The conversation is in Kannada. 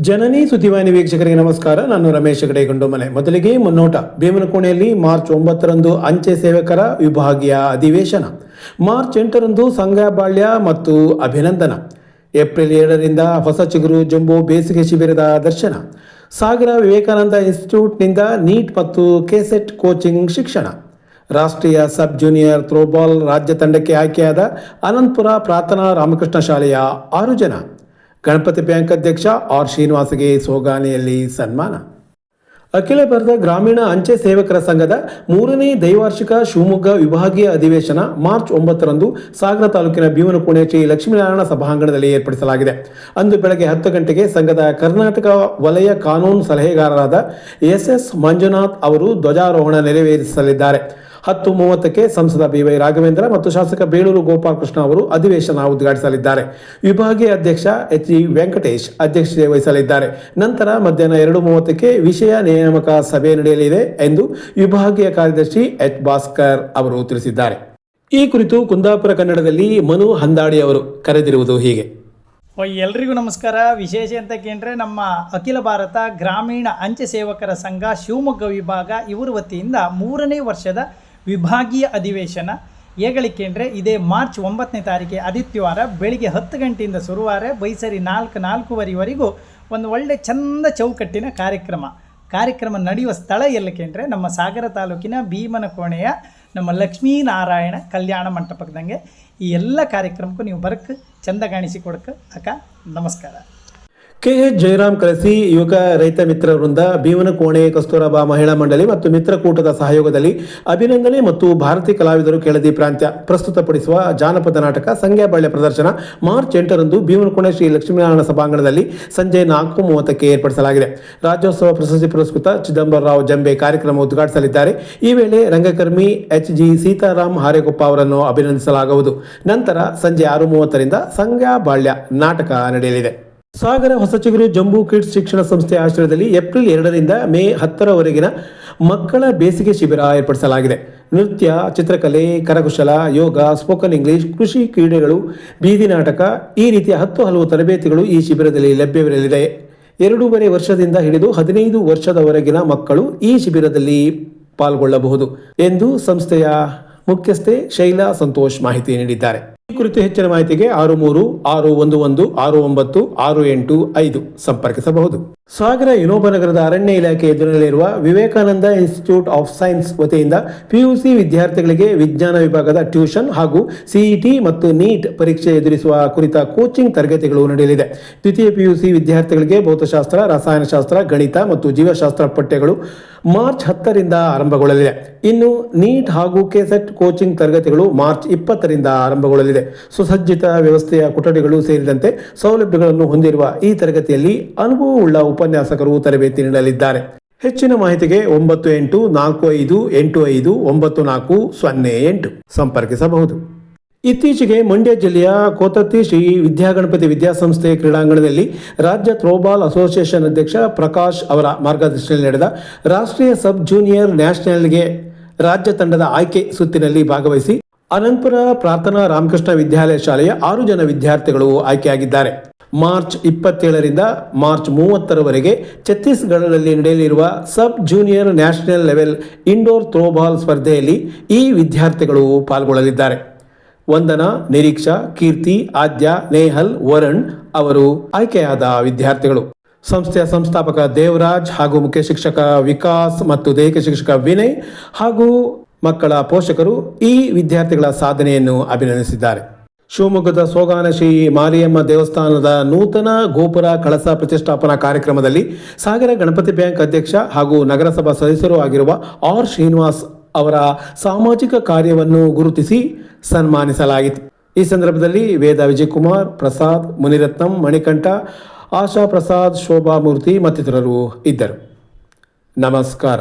ಜನನಿ ಸುದ್ದಿವಾಹಿನಿ ವೀಕ್ಷಕರಿಗೆ ನಮಸ್ಕಾರ. ನಾನು ರಮೇಶ್ ಗಡೇಗೊಂಡಮನೆ. ಮೊದಲಿಗೆ ಮುನ್ನೋಟ. ಭೀಮನಕೋಣೆಯಲ್ಲಿ ಮಾರ್ಚ್ 9ರಂದು ಅಂಚೆ ಸೇವಕರ ವಿಭಾಗೀಯ ಅಧಿವೇಶನ, ಮಾರ್ಚ್ 8ರಂದು ಸಂಘಬಾಳ್ಯ ಮತ್ತು ಅಭಿನಂದನ, ಏಪ್ರಿಲ್ 7ರಿಂದ ಹೊಸ ಚಿಗುರು ಜಂಬೋ ಬೇಸಿಗೆ ಶಿಬಿರದ ದರ್ಶನ, ಸಾಗರ ವಿವೇಕಾನಂದ ಇನ್ಸ್ಟಿಟ್ಯೂಟ್ನಿಂದ ನೀಟ್ ಮತ್ತು ಕೆಸೆಟ್ ಕೋಚಿಂಗ್ ಶಿಕ್ಷಣ, ರಾಷ್ಟ್ರೀಯ ಸಬ್ ಜೂನಿಯರ್ ಥ್ರೋಬಾಲ್ ರಾಜ್ಯ ತಂಡಕ್ಕೆ ಆಯ್ಕೆಯಾದ ಅನಂತಪುರ ಪ್ರಾರ್ಥನಾ ರಾಮಕೃಷ್ಣ ಶಾಲೆಯ 6 ಜನ, ಗಣಪತಿ ಬ್ಯಾಂಕ್ ಅಧ್ಯಕ್ಷ ಆರ್ ಶ್ರೀನಿವಾಸ್ಗೆ ಸೋಗಾನೆಯಲ್ಲಿ ಸನ್ಮಾನ. ಅಖಿಲ ಭಾರತ ಗ್ರಾಮೀಣ ಅಂಚೆ ಸೇವಕರ ಸಂಘದ 3ನೇ ದ್ವೈವಾರ್ಷಿಕ ಶಿವಮೊಗ್ಗ ವಿಭಾಗೀಯ ಅಧಿವೇಶನ ಮಾರ್ಚ್ 9ರಂದು ಸಾಗರ ತಾಲೂಕಿನ ಭೀಮನಕೋಣೆ ಶ್ರೀ ಲಕ್ಷ್ಮೀನಾರಾಯಣ ಸಭಾಂಗಣದಲ್ಲಿ ಏರ್ಪಡಿಸಲಾಗಿದೆ. ಅಂದು ಬೆಳಗ್ಗೆ 10 ಗಂಟೆಗೆ ಸಂಘದ ಕರ್ನಾಟಕ ವಲಯ ಕಾನೂನು ಸಲಹೆಗಾರರಾದ ಎಸ್ ಮಂಜುನಾಥ್ ಅವರು ಧ್ವಜಾರೋಹಣ ನೆರವೇರಿಸಲಿದ್ದಾರೆ. 10:30ಕ್ಕೆ ಸಂಸದ BY ರಾಘವೇಂದ್ರ ಮತ್ತು ಶಾಸಕ ಬೇಳೂರು ಗೋಪಾಲಕೃಷ್ಣ ಅವರು ಅಧಿವೇಶನ ಉದ್ಘಾಟಿಸಲಿದ್ದಾರೆ. ವಿಭಾಗೀಯ ಅಧ್ಯಕ್ಷ HG ವೆಂಕಟೇಶ್ ಅಧ್ಯಕ್ಷತೆ ವಹಿಸಲಿದ್ದಾರೆ. ನಂತರ ಮಧ್ಯಾಹ್ನ 2:30ಕ್ಕೆ ವಿಷಯ ನೇಮಕ ಸಭೆ ನಡೆಯಲಿದೆ ಎಂದು ವಿಭಾಗೀಯ ಕಾರ್ಯದರ್ಶಿ H ಭಾಸ್ಕರ್ ಅವರು ತಿಳಿಸಿದ್ದಾರೆ. ಈ ಕುರಿತು ಕುಂದಾಪುರ ಕನ್ನಡದಲ್ಲಿ ಮನು ಹಂದಾಡಿ ಅವರು ಕರೆದಿರುವುದು ಹೀಗೆ. ಎಲ್ರಿಗೂ ನಮಸ್ಕಾರ. ವಿಶೇಷ ಅಂತ ಕೇಂದ್ರೆ ನಮ್ಮ ಅಖಿಲ ಭಾರತ ಗ್ರಾಮೀಣ ಅಂಚೆ ಸೇವಕರ ಸಂಘ ಶಿವಮೊಗ್ಗ ವಿಭಾಗ ಇವರ ವತಿಯಿಂದ 3ನೇ ವರ್ಷದ ವಿಭಾಗೀಯ ಅಧಿವೇಶನ ಹೇಗಳಿಕೆ ಅಂದರೆ ಇದೇ ಮಾರ್ಚ್ 9ನೇ ತಾರೀಕಿಗೆ ಆದಿತ್ಯವಾರ ಬೆಳಿಗ್ಗೆ 10 ಗಂಟೆಯಿಂದ ಶುರುವಾರ ಬೈಸರಿ 4-4:15ವರೆಗೂ ಒಂದು ಒಳ್ಳೆ ಚಂದ ಚೌಕಟ್ಟಿನ ಕಾರ್ಯಕ್ರಮ ನಡೆಯುವ ಸ್ಥಳ ಎಲ್ಲಕ್ಕೆ ಅಂದರೆ ನಮ್ಮ ಸಾಗರ ತಾಲೂಕಿನ ಭೀಮನಕೋಣೆಯ ನಮ್ಮ ಲಕ್ಷ್ಮೀನಾರಾಯಣ ಕಲ್ಯಾಣ ಮಂಟಪದಂಗೆ. ಈ ಎಲ್ಲ ಕಾರ್ಯಕ್ರಮಕ್ಕೂ ನೀವು ಬರಕ್ಕೆ ಚಂದ ಕಾಣಿಸಿಕೊಡಕ್ಕೆ ಅಕ್ಕ ನಮಸ್ಕಾರ. KH ಜಯರಾಮ್ ಕಲಸಿ ಯುವಕ ರೈತ ಮಿತ್ರ ವೃಂದ, ಭೀಮನಕೋಣೆ ಕಸ್ತೂರಬಾ ಮಹಿಳಾ ಮಂಡಳಿ ಮತ್ತು ಮಿತ್ರಕೂಟದ ಸಹಯೋಗದಲ್ಲಿ ಅಭಿನಂದನೆ ಮತ್ತು ಭಾರತೀಯ ಕಲಾವಿದರು ಕೆಳದಿ ಪ್ರಾಂತ್ಯ ಪ್ರಸ್ತುತಪಡಿಸುವ ಜಾನಪದ ನಾಟಕ ಸಂಘಬಾಳ್ಯ ಪ್ರದರ್ಶನ ಮಾರ್ಚ್ 8ರಂದು ಭೀಮನಕೋಣೆ ಶ್ರೀ ಲಕ್ಷ್ಮೀನಾರಾಯಣ ಸಭಾಂಗಣದಲ್ಲಿ ಸಂಜೆ 4:30ಕ್ಕೆ ಏರ್ಪಡಿಸಲಾಗಿದೆ. ರಾಜ್ಯೋತ್ಸವ ಪ್ರಶಸ್ತಿ ಪುರಸ್ಕೃತ ಚಿದಂಬರರಾವ್ ಜಂಬೆ ಕಾರ್ಯಕ್ರಮ ಉದ್ಘಾಟಿಸಲಿದ್ದಾರೆ. ಈ ವೇಳೆ ರಂಗಕರ್ಮಿ HG ಸೀತಾರಾಮ್ ಹಾರೇಗೊಪ್ಪ ಅವರನ್ನು ಅಭಿನಂದಿಸಲಾಗುವುದು. ನಂತರ ಸಂಜೆ 6:30ರಿಂದ ಸಂಘಬಾಳ್ಯ ನಾಟಕ ನಡೆಯಲಿದೆ. ಸಾಗರ ಹೊಸಚಿಗುರು ಜಂಬೂ ಕಿಡ್ಸ್ ಶಿಕ್ಷಣ ಸಂಸ್ಥೆ ಆಶ್ರಯದಲ್ಲಿ ಏಪ್ರಿಲ್ 2ರಿಂದ ಮೇ 10ರವರೆಗಿನ ಮಕ್ಕಳ ಬೇಸಿಗೆ ಶಿಬಿರ ಏರ್ಪಡಿಸಲಾಗಿದೆ. ನೃತ್ಯ, ಚಿತ್ರಕಲೆ, ಕರಕುಶಲ, ಯೋಗ, ಸ್ಪೋಕನ್ ಇಂಗ್ಲಿಷ್, ಕೃಷಿ, ಕ್ರೀಡೆಗಳು, ಬೀದಿ ನಾಟಕ ಈ ರೀತಿಯ 10 ಹಲವು ತರಬೇತಿಗಳು ಈ ಶಿಬಿರದಲ್ಲಿ ಲಭ್ಯವಿರಲಿದೆ. 2.5 ವರ್ಷದಿಂದ ಹಿಡಿದು 15 ವರ್ಷದವರೆಗಿನ ಮಕ್ಕಳು ಈ ಶಿಬಿರದಲ್ಲಿ ಪಾಲ್ಗೊಳ್ಳಬಹುದು ಎಂದು ಸಂಸ್ಥೆಯ ಮುಖ್ಯಸ್ಥೆ ಶೈಲಾ ಸಂತೋಷ್ ಮಾಹಿತಿ ನೀಡಿದ್ದಾರೆ. ಈ ಕುರಿತು ಹೆಚ್ಚಿನ ಮಾಹಿತಿಗೆ 63-611-69-685 ಸಂಪರ್ಕಿಸಬಹುದು. ಸಾಗರ ವಿನೋಬನಗರದ ಅರಣ್ಯ ಇಲಾಖೆ ಎದುರಿನಲ್ಲಿರುವ ವಿವೇಕಾನಂದ ಇನ್ಸ್ಟಿಟ್ಯೂಟ್ ಆಫ್ ಸೈನ್ಸ್ ವತಿಯಿಂದ PUC ವಿದ್ಯಾರ್ಥಿಗಳಿಗೆ ವಿಜ್ಞಾನ ವಿಭಾಗದ ಟ್ಯೂಷನ್ ಹಾಗೂ CET ಮತ್ತು ನೀಟ್ ಪರೀಕ್ಷೆ ಎದುರಿಸುವ ಕುರಿತ ಕೋಚಿಂಗ್ ತರಗತಿಗಳು ನಡೆಯಲಿದೆ. ದ್ವಿತೀಯ PUC ವಿದ್ಯಾರ್ಥಿಗಳಿಗೆ ಭೌತಶಾಸ್ತ್ರ, ರಸಾಯನಶಾಸ್ತ್ರ, ಗಣಿತ ಮತ್ತು ಜೀವಶಾಸ್ತ್ರ ಪಠ್ಯಗಳು ಮಾರ್ಚ್ 10ರಿಂದ ಆರಂಭಗೊಳ್ಳಲಿದೆ. ಇನ್ನು ನೀಟ್ ಹಾಗೂ ಕೆಸೆಟ್ ಕೋಚಿಂಗ್ ತರಗತಿಗಳು ಮಾರ್ಚ್ 20ರಿಂದ ಆರಂಭಗೊಳ್ಳಲಿದೆ. ಸುಸಜ್ಜಿತ ವ್ಯವಸ್ಥೆಯ ಕೊಠಡಿಗಳು ಸೇರಿದಂತೆ ಸೌಲಭ್ಯಗಳನ್ನು ಹೊಂದಿರುವ ಈ ತರಗತಿಯಲ್ಲಿ ಅನುಭವವುಳ್ಳ ಉಪನ್ಯಾಸಕರು ತರಬೇತಿ ನೀಡಲಿದ್ದಾರೆ. ಹೆಚ್ಚಿನ ಮಾಹಿತಿಗೆ 9845859408 ಸಂಪರ್ಕಿಸಬಹುದು. ಇತ್ತೀಚೆಗೆ ಮಂಡ್ಯ ಜಿಲ್ಲೆಯ ಕೋತತ್ತಿ ಶ್ರೀ ವಿದ್ಯಾಗಣಪತಿ ವಿದ್ಯಾಸಂಸ್ಥೆ ಕ್ರೀಡಾಂಗಣದಲ್ಲಿ ರಾಜ್ಯ ಥ್ರೋಬಾಲ್ ಅಸೋಸಿಯೇಷನ್ ಅಧ್ಯಕ್ಷ ಪ್ರಕಾಶ್ ಅವರ ಮಾರ್ಗದರ್ಶನದಲ್ಲಿ ನಡೆದ ರಾಷ್ಟ್ರೀಯ ಸಬ್ ಜೂನಿಯರ್ ನ್ಯಾಷನಲ್ಗೆ ರಾಜ್ಯ ತಂಡದ ಆಯ್ಕೆ ಸುತ್ತಿನಲ್ಲಿ ಭಾಗವಹಿಸಿ ಅನಂತಪುರ ಪ್ರಾರ್ಥನಾ ರಾಮಕೃಷ್ಣ ವಿದ್ಯಾಲಯ ಶಾಲೆಯ 6 ಜನ ವಿದ್ಯಾರ್ಥಿಗಳು ಆಯ್ಕೆಯಾಗಿದ್ದಾರೆ. ಮಾರ್ಚ್ 27ರಿಂದ ಮಾರ್ಚ್ 30ರವರೆಗೆ ಛತ್ತೀಸ್ಗಢದಲ್ಲಿ ನಡೆಯಲಿರುವ ಸಬ್ junior national level indoor throwball ಸ್ಪರ್ಧೆಯಲ್ಲಿ ಈ ವಿದ್ಯಾರ್ಥಿಗಳು ಪಾಲ್ಗೊಳ್ಳಲಿದ್ದಾರೆ. ವಂದನಾ, ನಿರೀಕ್ಷಾ, ಕೀರ್ತಿ, ಆದ್ಯ, ನೇಹಲ್, ವರುಣ್ ಅವರು ಆಯ್ಕೆಯಾದ ವಿದ್ಯಾರ್ಥಿಗಳು. ಸಂಸ್ಥೆಯ ಸಂಸ್ಥಾಪಕ ದೇವರಾಜ್ ಹಾಗೂ ಮುಖ್ಯ ಶಿಕ್ಷಕ ವಿಕಾಸ್ ಮತ್ತು ದೈಹಿಕ ಶಿಕ್ಷಕ ವಿನಯ್ ಹಾಗೂ ಮಕ್ಕಳ ಪೋಷಕರು ಈ ವಿದ್ಯಾರ್ಥಿಗಳ ಸಾಧನೆಯನ್ನು ಅಭಿನಂದಿಸಿದ್ದಾರೆ. ಶಿವಮೊಗ್ಗದ ಸೋಗಾನ ಶ್ರೀ ಮಾರಿಯಮ್ಮ ದೇವಸ್ಥಾನದ ನೂತನ ಗೋಪುರ ಕಳಸ ಪ್ರತಿಷ್ಠಾಪನಾ ಕಾರ್ಯಕ್ರಮದಲ್ಲಿ ಸಾಗರ ಗಣಪತಿ ಬ್ಯಾಂಕ್ ಅಧ್ಯಕ್ಷ ಹಾಗೂ ನಗರಸಭಾ ಸದಸ್ಯರೂ ಆಗಿರುವ ಆರ್ ಶ್ರೀನಿವಾಸ್ ಅವರ ಸಾಮಾಜಿಕ ಕಾರ್ಯವನ್ನು ಗುರುತಿಸಿ ಸನ್ಮಾನಿಸಲಾಯಿತು. ಈ ಸಂದರ್ಭದಲ್ಲಿ ವೇದ ವಿಜಯಕುಮಾರ್, ಪ್ರಸಾದ್, ಮುನಿರತ್ನಂ, ಮಣಿಕಂಠ, ಆಶಾ ಪ್ರಸಾದ್, ಶೋಭಾ ಮೂರ್ತಿ ಮತ್ತಿತರರು ಇದ್ದರು. ನಮಸ್ಕಾರ.